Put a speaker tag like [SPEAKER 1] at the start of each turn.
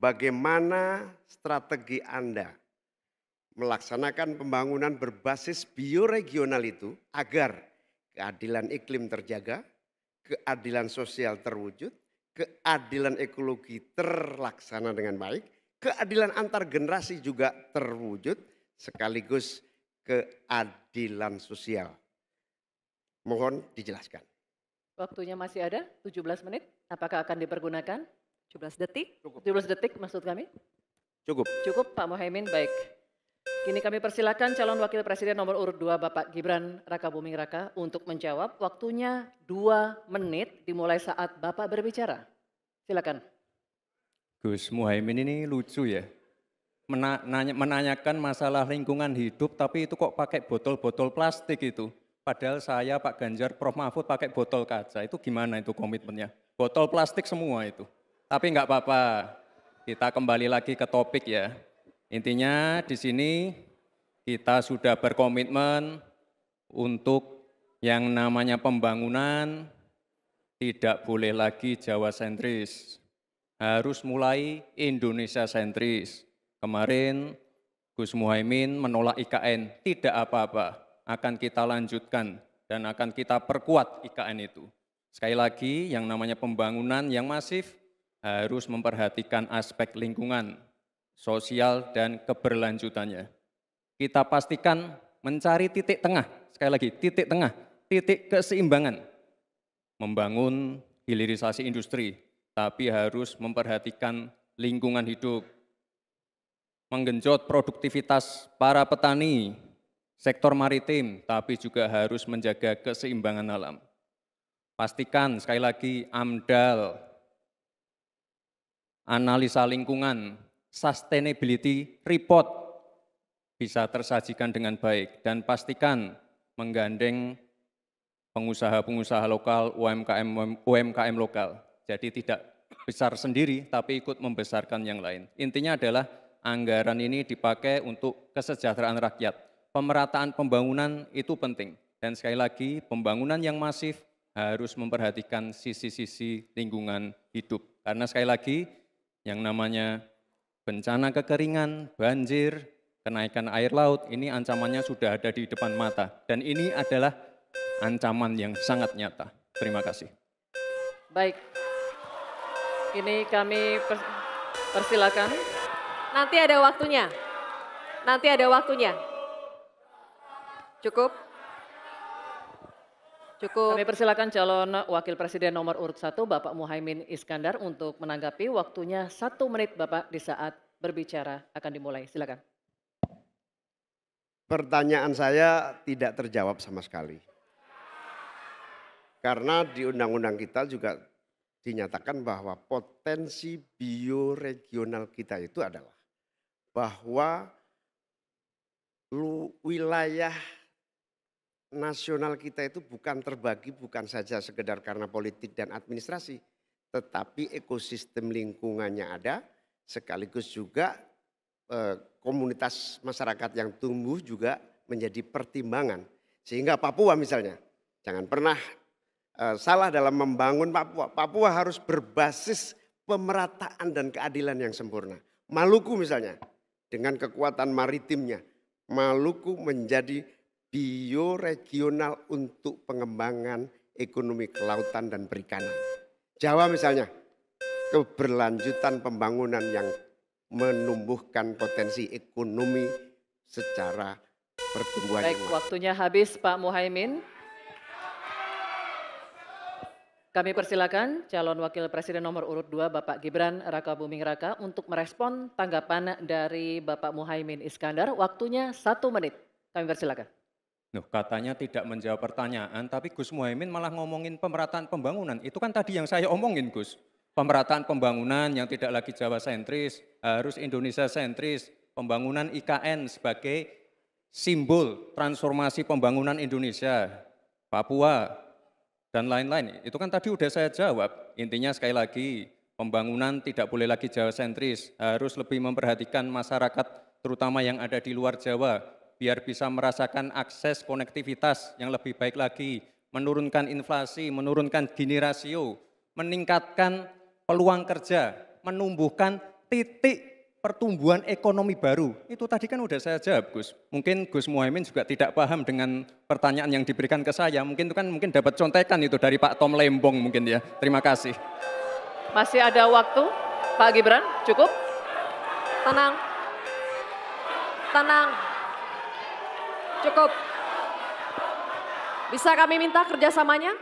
[SPEAKER 1] bagaimana strategi Anda melaksanakan pembangunan berbasis bioregional itu agar keadilan iklim terjaga, keadilan sosial terwujud, keadilan ekologi terlaksana dengan baik, keadilan antar generasi juga terwujud, sekaligus keadilan sosial. Mohon dijelaskan.
[SPEAKER 2] Waktunya masih ada 17 menit. Apakah akan dipergunakan?
[SPEAKER 3] 17 detik.
[SPEAKER 2] 17 detik maksud kami?
[SPEAKER 1] Cukup.
[SPEAKER 2] Cukup Pak Muhaimin, baik. Kini kami persilakan calon wakil presiden nomor urut 2 Bapak Gibran Rakabuming Raka untuk menjawab. Waktunya 2 menit dimulai saat Bapak berbicara. Silakan.
[SPEAKER 4] Gus Muhaimin ini lucu ya. Menanyakan masalah lingkungan hidup tapi itu kok pakai botol-botol plastik itu. Padahal saya, Pak Ganjar, Prof. Mahfud pakai botol kaca. Itu gimana itu komitmennya? Botol plastik semua itu. Tapi enggak apa-apa. Kita kembali lagi ke topik ya. Intinya di sini kita sudah berkomitmen untuk yang namanya pembangunan tidak boleh lagi Jawa sentris. Harus mulai Indonesia sentris. Kemarin Gus Muhaimin menolak IKN, tidak apa-apa, akan kita lanjutkan dan akan kita perkuat IKN itu. Sekali lagi yang namanya pembangunan yang masif harus memperhatikan aspek lingkungan, sosial dan keberlanjutannya. Kita pastikan mencari titik tengah, sekali lagi titik tengah, titik keseimbangan. Membangun hilirisasi industri, tapi harus memperhatikan lingkungan hidup. Menggenjot produktivitas para petani, sektor maritim, tapi juga harus menjaga keseimbangan alam. Pastikan sekali lagi AMDAL, analisa lingkungan, sustainability report bisa tersajikan dengan baik dan pastikan menggandeng pengusaha-pengusaha lokal, UMKM lokal. Jadi tidak besar sendiri tapi ikut membesarkan yang lain. Intinya adalah anggaran ini dipakai untuk kesejahteraan rakyat. Pemerataan pembangunan itu penting dan sekali lagi pembangunan yang masif harus memperhatikan sisi-sisi lingkungan hidup. Karena sekali lagi yang namanya bencana kekeringan, banjir, kenaikan air laut, ini ancamannya sudah ada di depan mata. Dan ini adalah ancaman yang sangat nyata. Terima kasih.
[SPEAKER 2] Baik, ini kami persilakan.
[SPEAKER 3] Nanti ada waktunya. Nanti ada waktunya. Cukup. Cukup.
[SPEAKER 2] Kami persilakan calon wakil presiden nomor urut 1 Bapak Muhaimin Iskandar untuk menanggapi. Waktunya 1 menit Bapak di saat berbicara akan dimulai. Silakan.
[SPEAKER 1] Pertanyaan saya tidak terjawab sama sekali. Karena di undang-undang kita juga dinyatakan bahwa potensi bioregional kita itu adalah bahwa wilayah nasional kita itu bukan terbagi bukan saja sekedar karena politik dan administrasi, tetapi ekosistem lingkungannya ada, sekaligus juga komunitas masyarakat yang tumbuh juga menjadi pertimbangan. Sehingga Papua misalnya, jangan pernah salah dalam membangun Papua. Papua harus berbasis pemerataan dan keadilan yang sempurna. Maluku misalnya, dengan kekuatan maritimnya, Maluku menjadi bioregional untuk pengembangan ekonomi kelautan dan perikanan. Jawa misalnya, keberlanjutan pembangunan yang menumbuhkan potensi ekonomi secara pertumbuhan.
[SPEAKER 2] Baik, waktunya habis Pak Muhaimin. Kami persilakan calon wakil presiden nomor urut 2 Bapak Gibran Rakabuming Raka untuk merespon tanggapan dari Bapak Muhaimin Iskandar. Waktunya 1 menit. Kami persilakan.
[SPEAKER 4] Loh, katanya tidak menjawab pertanyaan, tapi Gus Muhaimin malah ngomongin pemerataan pembangunan. Itu kan tadi yang saya omongin, Gus. Pemerataan pembangunan yang tidak lagi Jawa sentris, harus Indonesia sentris. Pembangunan IKN sebagai simbol transformasi pembangunan Indonesia, Papua, dan lain-lain. Itu kan tadi udah saya jawab. Intinya sekali lagi, pembangunan tidak boleh lagi Jawa sentris, harus lebih memperhatikan masyarakat terutama yang ada di luar Jawa, biar bisa merasakan akses konektivitas yang lebih baik lagi, menurunkan inflasi, menurunkan Gini rasio, meningkatkan peluang kerja, menumbuhkan titik pertumbuhan ekonomi baru. Itu tadi kan udah saya jawab, Gus. Mungkin Gus Muhaimin juga tidak paham dengan pertanyaan yang diberikan ke saya. Mungkin itu kan dapat contekan itu dari Pak Tom Lembong mungkin ya. Terima kasih.
[SPEAKER 2] Masih ada waktu, Pak Gibran, cukup?
[SPEAKER 3] Tenang. Tenang. Cukup. Bisa kami minta kerjasamanya?